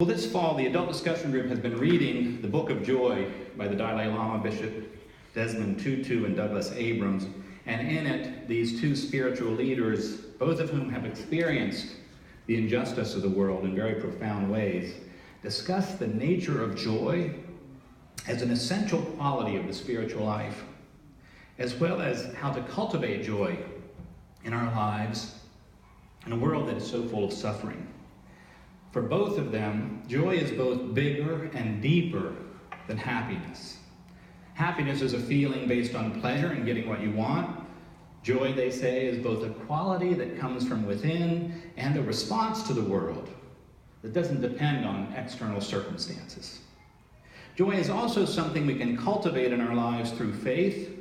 Well, this fall, the adult discussion group has been reading the Book of Joy by the Dalai Lama, Bishop Desmond Tutu and Douglas Abrams. And in it, these two spiritual leaders, both of whom have experienced the injustice of the world in very profound ways, discuss the nature of joy as an essential quality of the spiritual life, as well as how to cultivate joy in our lives in a world that is so full of suffering. For both of them, joy is both bigger and deeper than happiness. Happiness is a feeling based on pleasure and getting what you want. Joy, they say, is both a quality that comes from within and a response to the world that doesn't depend on external circumstances. Joy is also something we can cultivate in our lives through faith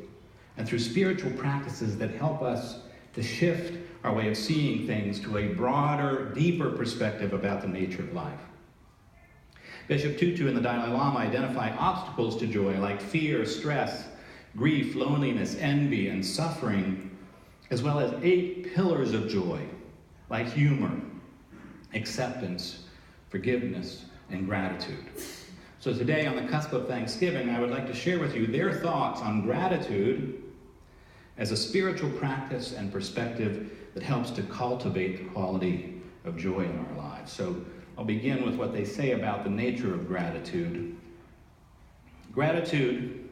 and through spiritual practices that help us to shift our way of seeing things to a broader, deeper perspective about the nature of life. Bishop Tutu and the Dalai Lama identify obstacles to joy like fear, stress, grief, loneliness, envy, and suffering, as well as 8 pillars of joy like humor, acceptance, forgiveness, and gratitude. So today, on the cusp of Thanksgiving, I would like to share with you their thoughts on gratitude as a spiritual practice and perspective that helps to cultivate the quality of joy in our lives. So I'll begin with what they say about the nature of gratitude. Gratitude,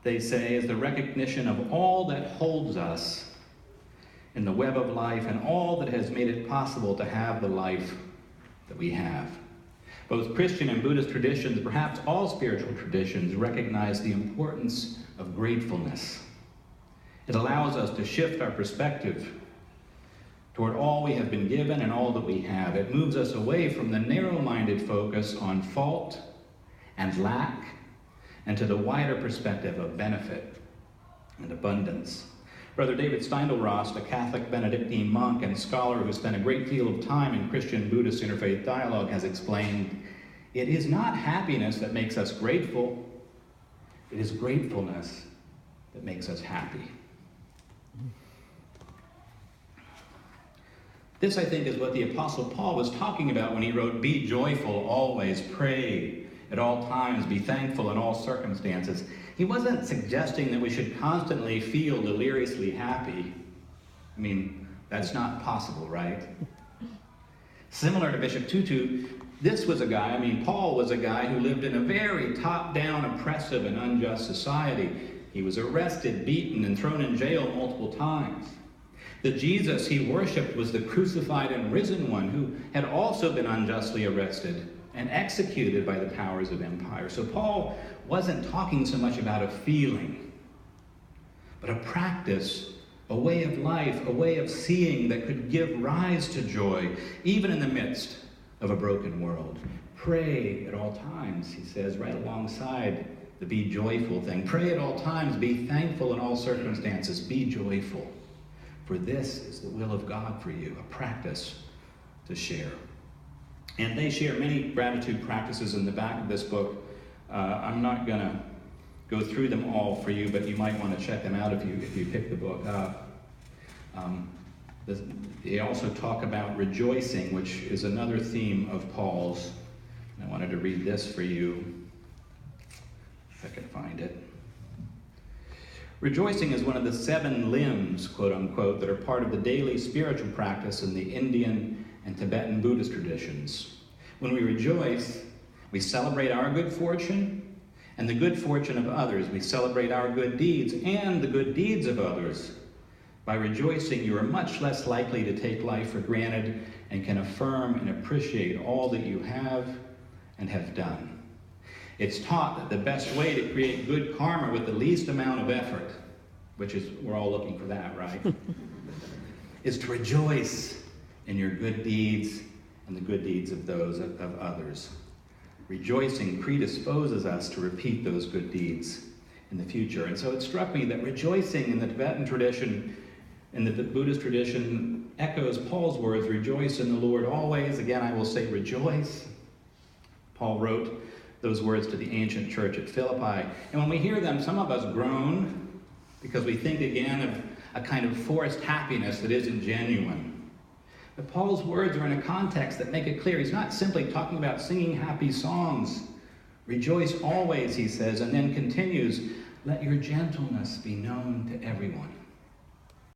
they say, is the recognition of all that holds us in the web of life and all that has made it possible to have the life that we have. Both Christian and Buddhist traditions, perhaps all spiritual traditions, recognize the importance of gratefulness. It allows us to shift our perspective toward all we have been given and all that we have. It moves us away from the narrow-minded focus on fault and lack and to the wider perspective of benefit and abundance. Brother David Steindl-Rast, a Catholic Benedictine monk and scholar who spent a great deal of time in Christian-Buddhist interfaith dialogue, has explained, it is not happiness that makes us grateful, it is gratefulness that makes us happy. This, I think, is what the Apostle Paul was talking about when he wrote, "Be joyful always, pray at all times, be thankful in all circumstances." He wasn't suggesting that we should constantly feel deliriously happy. I mean, that's not possible, right? Similar to Bishop Tutu, Paul was a guy who lived in a very top-down, oppressive, and unjust society. He was arrested, beaten, and thrown in jail multiple times. The Jesus he worshipped was the crucified and risen one who had also been unjustly arrested and executed by the powers of empire. So Paul wasn't talking so much about a feeling, but a practice, a way of life, a way of seeing that could give rise to joy, even in the midst of a broken world. Pray at all times, he says, right alongside the be joyful thing. Pray at all times, be thankful in all circumstances, be joyful. For this is the will of God for you, a practice to share. And they share many gratitude practices in the back of this book. I'm not going to go through them all for you, but you might want to check them out if you pick the book up. They also talk about rejoicing, which is another theme of Paul's. I wanted to read this for you, if I can find it. Rejoicing is one of the 7 limbs, quote unquote, that are part of the daily spiritual practice in the Indian and Tibetan Buddhist traditions. When we rejoice, we celebrate our good fortune and the good fortune of others. We celebrate our good deeds and the good deeds of others. By rejoicing, you are much less likely to take life for granted and can affirm and appreciate all that you have and have done. It's taught that the best way to create good karma with the least amount of effort, which is, we're all looking for that, right? is to rejoice in your good deeds and the good deeds of those of others. Rejoicing predisposes us to repeat those good deeds in the future. And so it struck me that rejoicing in the Tibetan tradition, in the Buddhist tradition, echoes Paul's words, rejoice in the Lord always. Again, I will say rejoice. Paul wrote those words to the ancient church at Philippi. And when we hear them, some of us groan because we think again of a kind of forced happiness that isn't genuine. But Paul's words are in a context that make it clear he's not simply talking about singing happy songs. Rejoice always, he says, and then continues, let your gentleness be known to everyone.